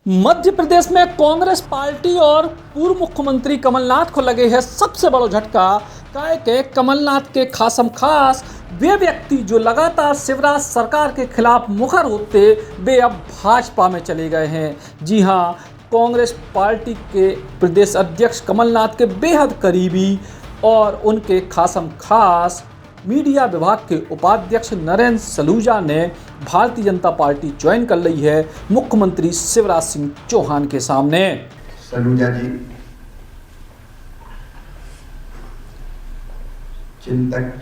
मध्य प्रदेश में कांग्रेस पार्टी और पूर्व मुख्यमंत्री कमलनाथ को लगे है सबसे बड़ा झटका। काय के कमलनाथ के खासम खास वे व्यक्ति जो लगातार शिवराज सरकार के खिलाफ मुखर होते वे अब भाजपा में चले गए हैं। जी हां, कांग्रेस पार्टी के प्रदेश अध्यक्ष कमलनाथ के बेहद करीबी और उनके खासम खास मीडिया विभाग के उपाध्यक्ष नरेंद्र सलूजा ने भारतीय जनता पार्टी ज्वाइन कर ली है मुख्यमंत्री शिवराज सिंह चौहान के सामने। सलूजा जी चिंतक,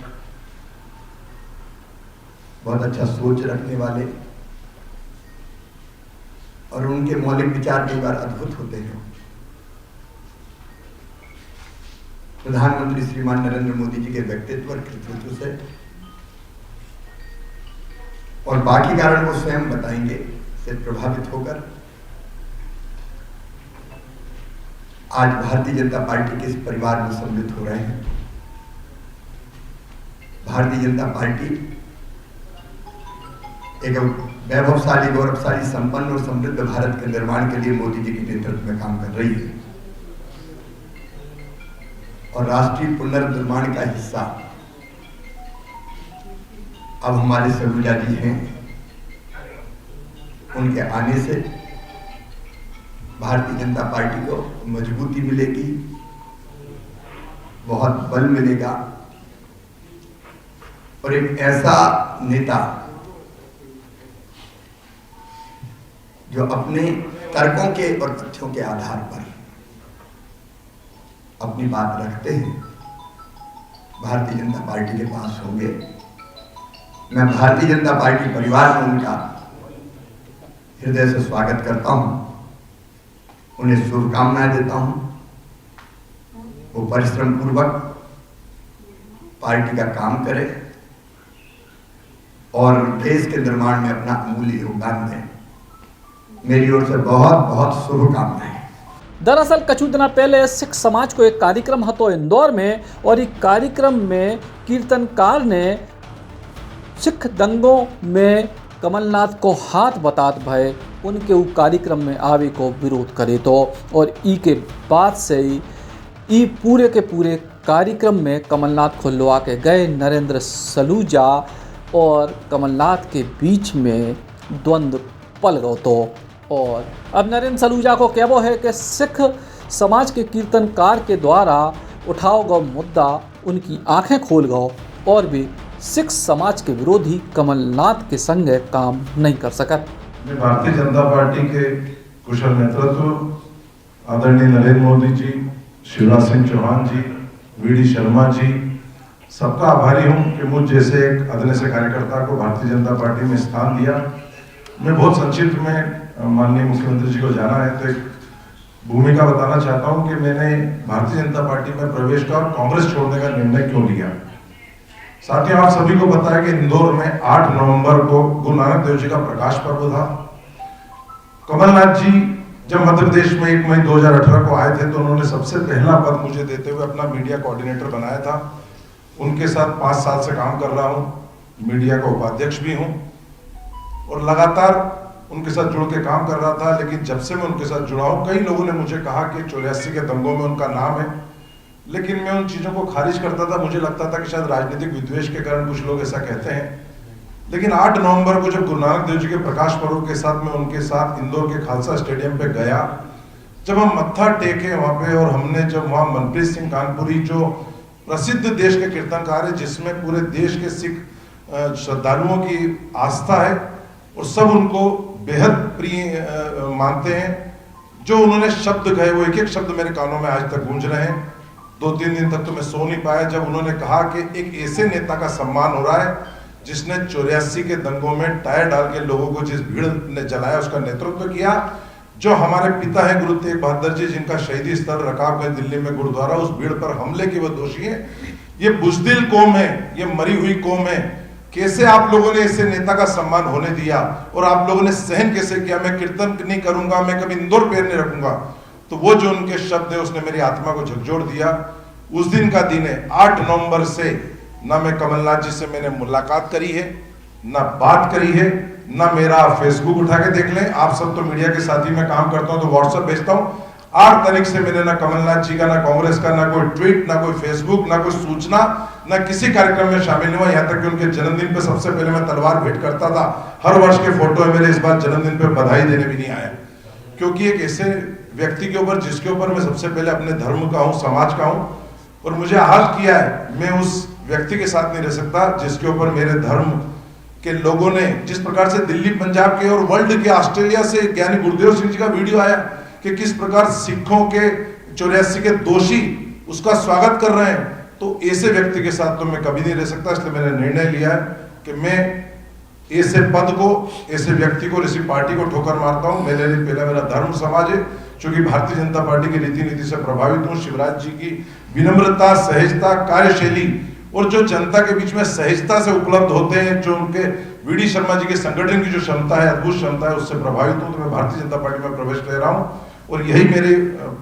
बहुत अच्छा सोच रखने वाले और उनके मौलिक विचार कई बार अद्भुत होते हैं। प्रधानमंत्री श्रीमान नरेंद्र मोदी जी के व्यक्तित्व और कृतित्व से और बाकी कारण वो स्वयं बताएंगे से प्रभावित होकर आज भारतीय जनता पार्टी के इस परिवार में सम्मिलित हो रहे हैं। भारतीय जनता पार्टी एक वैभवशाली, गौरवशाली, संपन्न और समृद्ध भारत के निर्माण के लिए मोदी जी के नेतृत्व में काम कर रही है और राष्ट्रीय पुनर्निर्माण का हिस्सा अब हमारे सलूजा जी हैं। उनके आने से भारतीय जनता पार्टी को मजबूती मिलेगी, बहुत बल मिलेगा और एक ऐसा नेता जो अपने तर्कों के और तथ्यों के आधार पर अपनी बात रखते हैं, भारतीय जनता पार्टी के पास होंगे। मैं भारतीय जनता पार्टी परिवार में उनका हृदय से स्वागत करता हूं, उन्हें शुभकामनाएं देता हूं। वो परिश्रम पूर्वक पार्टी का काम करें और देश के निर्माण में अपना अमूल्य योगदान दें। मेरी ओर से बहुत बहुत शुभकामनाएं। दरअसल कुछ दिन पहले सिख समाज को एक कार्यक्रम हतो इंदौर में और एक कार्यक्रम में कीर्तनकार ने सिख दंगों में कमलनाथ को हाथ बतात भय उनके वो कार्यक्रम में आवे को विरोध करे तो और ई के बाद से ही पूरे के पूरे कार्यक्रम में कमलनाथ को लुआ के गए नरेंद्र सलूजा और कमलनाथ के बीच में द्वंद्व पल गो तो। और अब नरेंद्र सलूजा को कहवो है कि सिख समाज के कीर्तनकार के द्वारा उठाओ गो मुद्दा उनकी आंखें खोल गो और भी सिख समाज के विरोधी कमलनाथ के संग काम नहीं कर सकत। भारतीय जनता पार्टी के कुशल नेतृत्व आदरणीय नरेंद्र मोदी जी, शिवराज सिंह चौहान जी, वीडी शर्मा जी, सबका आभारी हूं कि मुझ जैसे एक अदन्य से कार्यकर्ता को भारतीय जनता पार्टी में स्थान दिया। मैं बहुत संक्षिप्त में माननीय मुख्यमंत्री जी को जाना है तो एक भूमिका बताना चाहता हूं कि मैंने भारतीय जनता पार्टी में प्रवेश का और कांग्रेस छोड़ने का निर्णय क्यों लिया। साथियों, आप सभी को पता है कि इंदौर में 8 नवंबर को गुरु नानक देव जी का प्रकाश पर्व था। कमलनाथ जी जब मध्य प्रदेश में 1 मई 2018 को आए थे तो उन्होंने सबसे पहला पद मुझे देते हुए अपना मीडिया कोऑर्डिनेटर बनाया था। उनके साथ 5 साल से काम कर रहा हूं, मीडिया का उपाध्यक्ष भी हूं और लगातार उनके साथ जुड़ के काम कर रहा था। लेकिन जब से मैं उनके साथ जुड़ा हूं, कई लोगों ने मुझे कहा कि 84 के दंगों में उनका नाम है, लेकिन मैं उन चीजों को खारिज करता था। मुझे लगता था कि शायद राजनीतिक विद्वेष के कारण कुछ लोग ऐसा कहते हैं। लेकिन 8 नवंबर को जब गुरु नानक देव जी के प्रकाश पर्व के साथ मैं उनके साथ इंदौर के खालसा स्टेडियम पे गया, जब हम मत्था टेके वहां पे और हमने जब वहां मनप्रीत सिंह कानपुरी जो प्रसिद्ध देश के कीर्तनकार है, जिसमें पूरे देश के सिख श्रद्धालुओं की आस्था है और सब उनको बेहद प्रिय मानते हैं, जो उन्होंने शब्द कहे वो एक एक शब्द मेरे कानों में आज तक गूंज रहे हैं। 2-3 दिन तक तो मैं सो नहीं पाया जब उन्होंने कहा कि एक ऐसे नेता का सम्मान हो रहा है जिसने 84 के दंगों में टायर डाल के लोगों को जिस भीड़ ने जलाया उसका नेतृत्व किया। जो हमारे पिता है गुरु तेग बहादुर जी, जिनका शहीदी स्थल रकाबगंज दिल्ली में गुरुद्वारा, उस भीड़ पर हमले के वो दोषी है। ये बुजदिल कौम है, ये मरी हुई कौम है। कैसे आप लोगों ने ऐसे नेता का सम्मान होने दिया और आप लोगों ने सहन कैसे किया। मैं कीर्तन नहीं करूंगा, मैं कभी इंदौर पैर नहीं रखूंगा। तो वो जो उनके शब्द है उसने मेरी आत्मा को झकझोर दिया। उस दिन का दिन है 8 नवंबर से ना मैं कमलनाथ जी से मैंने मुलाकात करी है, ना बात करी है, ना मेरा फेसबुक उठा के देख लें। आप सब तो मीडिया के साथ ही मैं काम करता हूं तो व्हाट्सएप भेजता हूं। 8 तारीख से मैंने ना कमलनाथ जी का, ना कांग्रेस का, ना कोई ट्वीट, ना कोई फेसबुक, ना कोई सूचना, ना किसी कार्यक्रम में शामिल नहीं हुआ। यहाँ तक कि उनके जन्मदिन पे सबसे पहले मैं तलवार भेंट करता था। हर वर्ष के फोटो है मेरे, इस बार जन्मदिन पे बधाई देने भी नहीं आया, क्योंकि एक ऐसे व्यक्ति के ऊपर जिसके ऊपर मैं सबसे पहले अपने धर्म का हूं, समाज का हूं, और मुझे आहत किया है, मैं उस व्यक्ति के साथ नहीं रह सकता जिसके ऊपर मेरे धर्म के लोगों ने, जिस प्रकार से दिल्ली, पंजाब के और वर्ल्ड के, ऑस्ट्रेलिया से ज्ञानी गुरुदेव सिंह जी का वीडियो आया कि किस प्रकार सिखों के 84 के दोषी उसका स्वागत कर रहे हैं, तो ऐसे व्यक्ति के साथ तो मैं कभी नहीं रह सकता। इसलिए मैंने निर्णय लिया है कि मैं ऐसे पद को, ऐसे व्यक्ति को, ऐसी पार्टी को ठोकर मारता हूं। मेरे लिए पहला मेरा धर्म समाज है, क्योंकि भारतीय जनता पार्टी की रीति नीति से प्रभावित हूं। शिवराज जी की विनम्रता, सहजता, कार्यशैली और जो जनता के बीच में सहजता से उपलब्ध होते हैं, जो उनके वीडी शर्मा जी के संगठन की जो क्षमता है, अद्भुत क्षमता है, उससे प्रभावित हूं। तो मैं भारतीय जनता पार्टी में प्रवेश ले रहा हूं और यही मेरे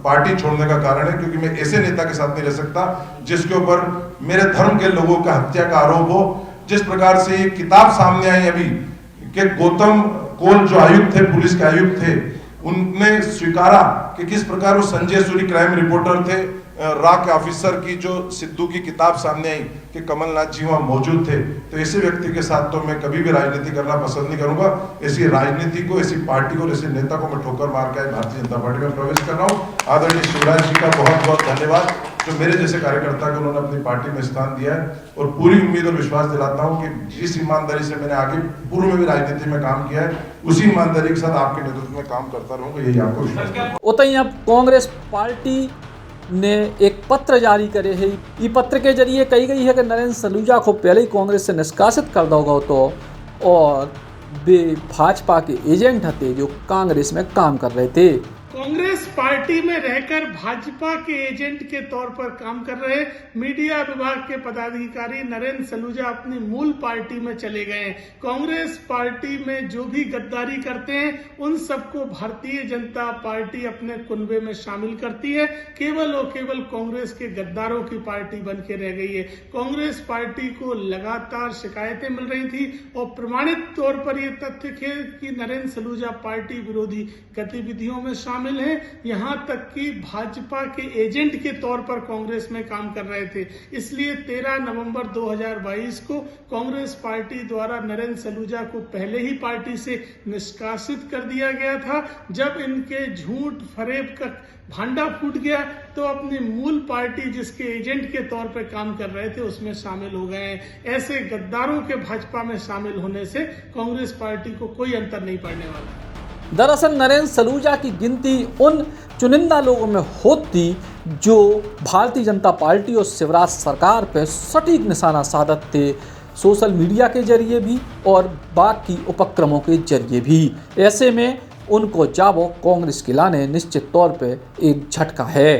पार्टी छोड़ने का कारण है, क्योंकि मैं ऐसे नेता के साथ नहीं रह सकता जिसके ऊपर मेरे धर्म के लोगों का हत्या का आरोप हो। जिस प्रकार से ये किताब सामने आई अभी कि गौतम कोल जो आयुक्त थे, पुलिस के आयुक्त थे, उनने स्वीकारा कि किस प्रकार वो संजय सूरी क्राइम रिपोर्टर थे, रा के ऑफिसर की जो सिद्धू की किताब सामने आई कि कमलनाथ जी वहां मौजूद थे। तो ऐसे व्यक्ति के साथ तो मैं कभी भी राजनीति करना पसंद नहीं करूंगा। ऐसी राजनीति को, ऐसी पार्टी को, ऐसे नेता को मैं ठोकर मार के भारतीय जनता पार्टी में प्रवेश कर रहा हूँ। आदरणीय शिवराज जी का बहुत बहुत धन्यवाद, जो मेरे जैसे कार्यकर्ता को उन्होंने अपनी पार्टी में स्थान दिया है, और पूरी उम्मीद और विश्वास दिलाता हूं कि जिस ईमानदारी से मैंने आगे पूर्व में भी राजनीति में काम किया है, उसी ईमानदारी के साथ आपके नेतृत्व में काम करता रहूंगा, यही आपको विश्वास है। उतई अब कांग्रेस पार्टी ने एक पत्र जारी करे है। ई पत्र के जरिए कही गई है कि नरेंद्र सलूजा को पहले ही कांग्रेस से निष्कासित कर दोगा तो, और वे भाजपा के एजेंट थे जो कांग्रेस में काम कर रहे थे। कांग्रेस पार्टी में रहकर भाजपा के एजेंट के तौर पर काम कर रहे मीडिया विभाग के पदाधिकारी नरेंद्र सलूजा अपनी मूल पार्टी में चले गए हैं। कांग्रेस पार्टी में जो भी गद्दारी करते हैं उन सबको भारतीय जनता पार्टी अपने कुनबे में शामिल करती है। केवल और केवल कांग्रेस के गद्दारों की पार्टी बन के रह गई है। कांग्रेस पार्टी को लगातार शिकायतें मिल रही थी और प्रमाणित तौर पर यह तथ्य है कि नरेंद्र सलूजा पार्टी विरोधी गतिविधियों में शामिल है। यहां तक कि भाजपा के एजेंट के तौर पर कांग्रेस में काम कर रहे थे। इसलिए 13 नवंबर 2022 को कांग्रेस पार्टी द्वारा नरेंद्र सलूजा को पहले ही पार्टी से निष्कासित कर दिया गया था। जब इनके झूठ फरेब का भांडा फूट गया तो अपनी मूल पार्टी जिसके एजेंट के तौर पर काम कर रहे थे उसमें शामिल हो गए हैं। ऐसे गद्दारों के भाजपा में शामिल होने से कांग्रेस पार्टी को कोई अंतर नहीं पड़ने वाला। दरअसल नरेंद्र सलूजा की गिनती उन चुनिंदा लोगों में होती जो भारतीय जनता पार्टी और शिवराज सरकार पर सटीक निशाना साधत थे, सोशल मीडिया के जरिए भी और बाकी उपक्रमों के जरिए भी। ऐसे में उनको जाबो कांग्रेस के लाने निश्चित तौर पर एक झटका है।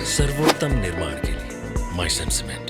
सर्वोत्तम निर्माण के लिए माइसन सीमेंट।